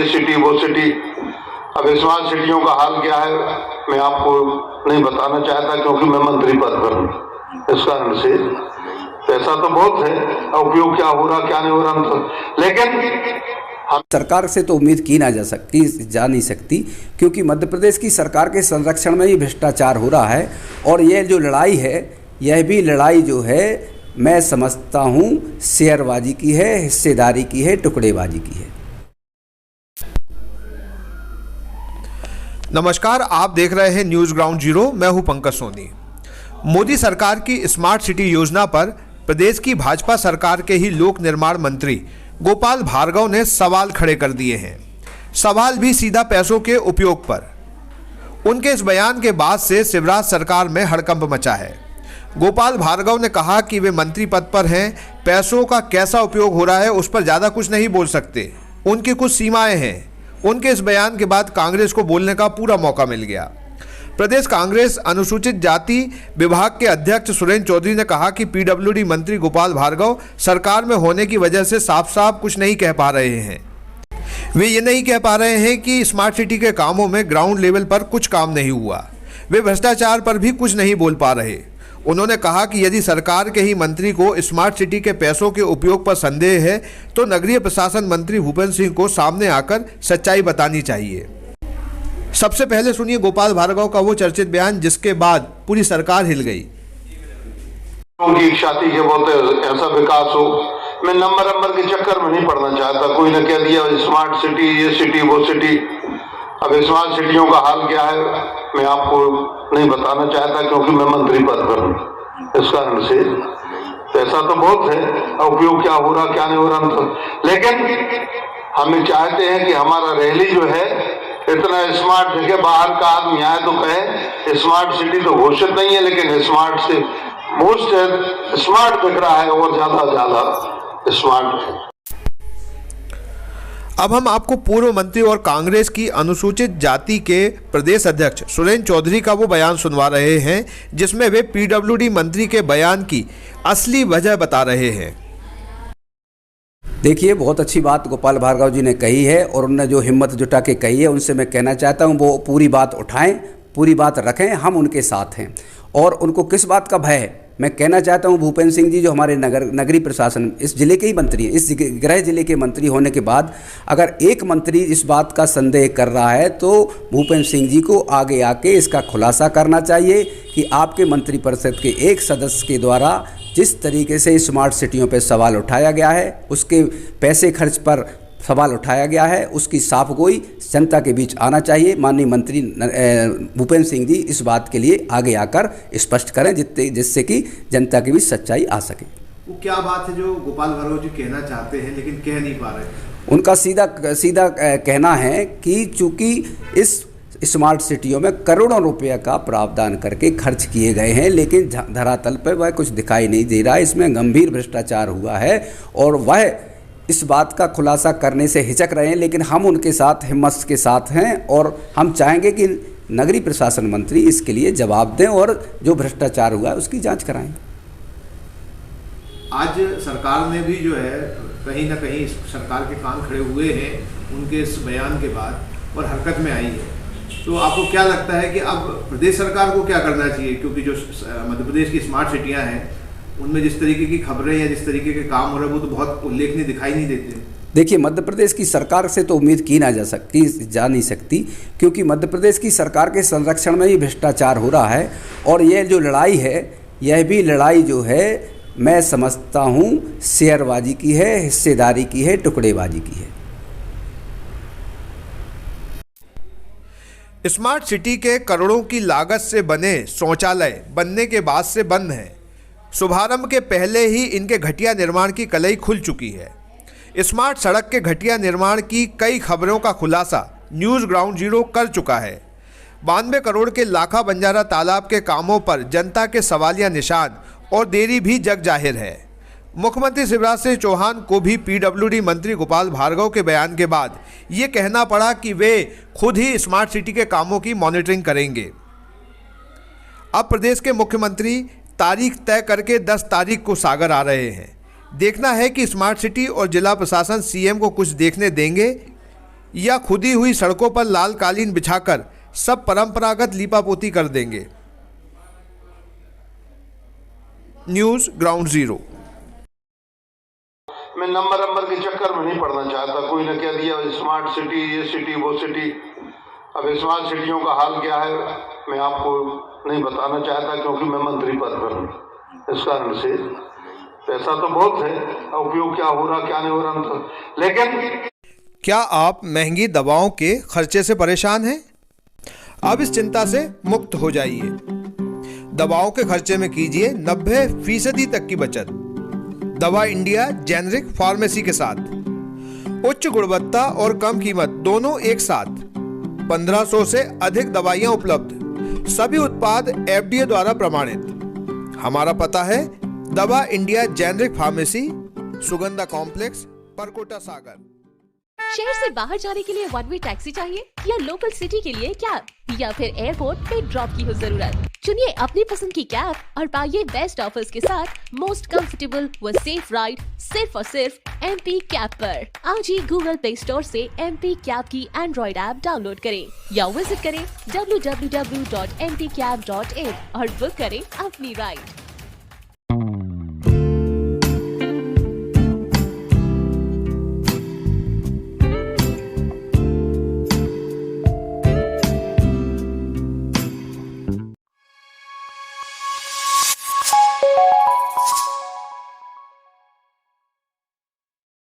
City वो city. अब smart सिटियों का हाल क्या है मैं आपको नहीं बताना चाहता, क्योंकि मैं मंत्री पद पर हूं। इस कारण से पैसा तो बहुत है, उपयोग क्या हो रहा क्या नहीं हो रहा तो, लेकिन सरकार से तो उम्मीद की जा नहीं सकती, क्योंकि मध्य प्रदेश की सरकार के संरक्षण में ही भ्रष्टाचार हो रहा है। और यह जो लड़ाई है, यह भी लड़ाई जो है मैं समझता हूँ शेयरबाजी की है, हिस्सेदारी की है, टुकड़ेबाजी की है। नमस्कार, आप देख रहे हैं न्यूज़ ग्राउंड जीरो। मैं हूं पंकज सोनी। मोदी सरकार की स्मार्ट सिटी योजना पर प्रदेश की भाजपा सरकार के ही लोक निर्माण मंत्री गोपाल भार्गव ने सवाल खड़े कर दिए हैं। सवाल भी सीधा पैसों के उपयोग पर। उनके इस बयान के बाद से शिवराज सरकार में हड़कंप मचा है। गोपाल भार्गव ने कहा कि वे मंत्री पद पर हैं, पैसों का कैसा उपयोग हो रहा है उस पर ज़्यादा कुछ नहीं बोल सकते, उनकी कुछ सीमाएं हैं। उनके इस बयान के बाद कांग्रेस को बोलने का पूरा मौका मिल गया। प्रदेश कांग्रेस अनुसूचित जाति विभाग के अध्यक्ष सुरेंद्र चौधरी ने कहा कि पीडब्ल्यूडी मंत्री गोपाल भार्गव सरकार में होने की वजह से साफ साफ कुछ नहीं कह पा रहे हैं। वे ये नहीं कह पा रहे हैं कि स्मार्ट सिटी के कामों में ग्राउंड लेवल पर कुछ काम नहीं हुआ। वे भ्रष्टाचार पर भी कुछ नहीं बोल पा रहे। उन्होंने कहा कि यदि सरकार के ही मंत्री को स्मार्ट सिटी के पैसों के उपयोग पर संदेह है तो नगरीय प्रशासन मंत्री भूपेंद्र सिंह को सामने आकर सच्चाई बतानी चाहिए। सबसे पहले सुनिए गोपाल भार्गव का वो चर्चित बयान जिसके बाद पूरी सरकार हिल गई। उनकी इच्छा थी कि बहुत ऐसा विकास हो। मैं नंबर के चक्कर में नहीं पड़ना चाहता। कोई ने कह दिया स्मार्ट सिटी ये सिटी वो सिटी। अब स्मार्ट सिटियों का हाल क्या है मैं आपको नहीं बताना चाहता, क्योंकि मैं मंत्री पद पर हूं। इस कारण से पैसा तो बहुत है, उपयोग क्या हो रहा क्या नहीं हो रहा तो, लेकिन हम चाहते हैं कि हमारा रैली जो है इतना स्मार्ट जगह, बाहर का आदमी आए तो कहे स्मार्ट सिटी तो घोषित नहीं है, लेकिन स्मार्ट से मोस्ट स्मार्ट दिख रहा है और ज्यादा स्मार्ट है। अब हम आपको पूर्व मंत्री और कांग्रेस की अनुसूचित जाति के प्रदेश अध्यक्ष सुरेंद्र चौधरी का वो बयान सुनवा रहे हैं जिसमें वे पीडब्ल्यूडी मंत्री के बयान की असली वजह बता रहे हैं। देखिए, बहुत अच्छी बात गोपाल भार्गव जी ने कही है और उन्होंने जो हिम्मत जुटा के कही है उनसे मैं कहना चाहता हूँ वो पूरी बात उठाएं, पूरी बात रखें। हम उनके साथ हैं। और उनको किस बात का भय है मैं कहना चाहता हूं, भूपेंद्र सिंह जी जो हमारे नगरीय प्रशासन इस जिले के ही मंत्री हैं, इस गृह जिले के मंत्री होने के बाद अगर एक मंत्री इस बात का संदेह कर रहा है तो भूपेंद्र सिंह जी को आगे आके इसका खुलासा करना चाहिए कि आपके मंत्रिपरिषद के एक सदस्य के द्वारा जिस तरीके से स्मार्ट सिटियों पर सवाल उठाया गया है, उसके पैसे खर्च पर सवाल उठाया गया है, उसकी साफ गोई जनता के बीच आना चाहिए। माननीय मंत्री भूपेंद्र सिंह जी इस बात के लिए आगे आकर स्पष्ट करें जिससे कि जनता के बीच सच्चाई आ सके। वो क्या बात है जो गोपाल भार्गव जी कहना चाहते हैं लेकिन कह नहीं पा रहे? उनका सीधा कहना है कि चूंकि इस स्मार्ट सिटियों में करोड़ों रुपये का प्रावधान करके खर्च किए गए हैं, लेकिन धरातल पर वह कुछ दिखाई नहीं दे रहा है। इसमें गंभीर भ्रष्टाचार हुआ है और वह इस बात का खुलासा करने से हिचक रहे हैं, लेकिन हम उनके साथ हिम्मत के साथ हैं और हम चाहेंगे कि नगरीय प्रशासन मंत्री इसके लिए जवाब दें और जो भ्रष्टाचार हुआ है उसकी जांच कराएं। आज सरकार ने भी जो है कहीं ना कहीं सरकार के कान खड़े हुए हैं उनके इस बयान के बाद और हरकत में आई है। तो आपको क्या लगता है कि अब प्रदेश सरकार को क्या करना चाहिए, क्योंकि जो मध्य प्रदेश की स्मार्ट सिटियाँ हैं उनमें जिस तरीके की खबरें या जिस तरीके के काम हो रहे हैं वो तो बहुत उल्लेखनीय दिखाई नहीं देते? देखिए, मध्य प्रदेश की सरकार से तो उम्मीद की जा नहीं सकती, क्योंकि मध्य प्रदेश की सरकार के संरक्षण में ही भ्रष्टाचार हो रहा है। और यह जो लड़ाई है, यह भी लड़ाई जो है मैं समझता हूँ शेयरबाजी की है, हिस्सेदारी की है, टुकड़ेबाजी की है। स्मार्ट सिटी के करोड़ों की लागत से बने शौचालय बनने के बाद से बंद हैं। शुभारंभ के पहले ही इनके घटिया निर्माण की कलई खुल चुकी है। स्मार्ट सड़क के घटिया निर्माण की कई खबरों का खुलासा न्यूज़ ग्राउंड जीरो कर चुका है। 92 करोड़ के लाखा बंजारा तालाब के कामों पर जनता के सवालिया निशान और देरी भी जग जाहिर है। मुख्यमंत्री शिवराज सिंह चौहान को भी पीडब्ल्यूडी मंत्री गोपाल भार्गव के बयान के बाद ये कहना पड़ा कि वे खुद ही स्मार्ट सिटी के कामों की मॉनिटरिंग करेंगे। अब प्रदेश के मुख्यमंत्री तारीख तय करके 10 तारीख को सागर आ रहे हैं। देखना है कि स्मार्ट सिटी और जिला प्रशासन सीएम को कुछ देखने देंगे या खुदी हुई सड़कों पर लाल कालीन बिछाकर सब परंपरागत लीपापोती कर देंगे। News ground zero. मैं नंबर के चक्कर में नहीं पड़ना चाहता। कोई ने कह दिया स्मार्ट सिटी, ये सिटी वो सिटी। अब स्मार्ट सिटियों का हाल क्या है मैं आपको नहीं बताना चाहता, क्योंकि मैं मंत्री पद पर हूँ। इस कारण से पैसा तो बहुत है, उपयोग क्या हो रहा क्या नहीं हो रहा तो। लेकिन क्या आप महंगी दवाओं के खर्चे से परेशान हैं? अब इस चिंता से मुक्त हो जाइए। दवाओं के खर्चे में कीजिए 90% तक की बचत। दवा इंडिया जेनेरिक फार्मेसी के साथ उच्च गुणवत्ता और कम कीमत दोनों एक साथ। 1500 से अधिक दवाइयां उपलब्ध, सभी उत्पाद FDA द्वारा प्रमाणित। हमारा पता है Dawa India generic pharmacy, Sugandha complex, Parkota Sagar. शहर से बाहर जाने के लिए वन वे टैक्सी चाहिए या लोकल सिटी के लिए कैब या फिर एयरपोर्ट पे ड्रॉप की हो जरूरत? चुनिए अपनी पसंद की कैब और पाइए बेस्ट ऑफर्स के साथ मोस्ट कंफर्टेबल व सेफ राइड सिर्फ और सिर्फ MP कैब पर। आज ही गूगल प्ले स्टोर से MP कैब की एंड्रॉइड ऐप डाउनलोड करें या विजिट करें www.mpcab.in और बुक करें अपनी राइड।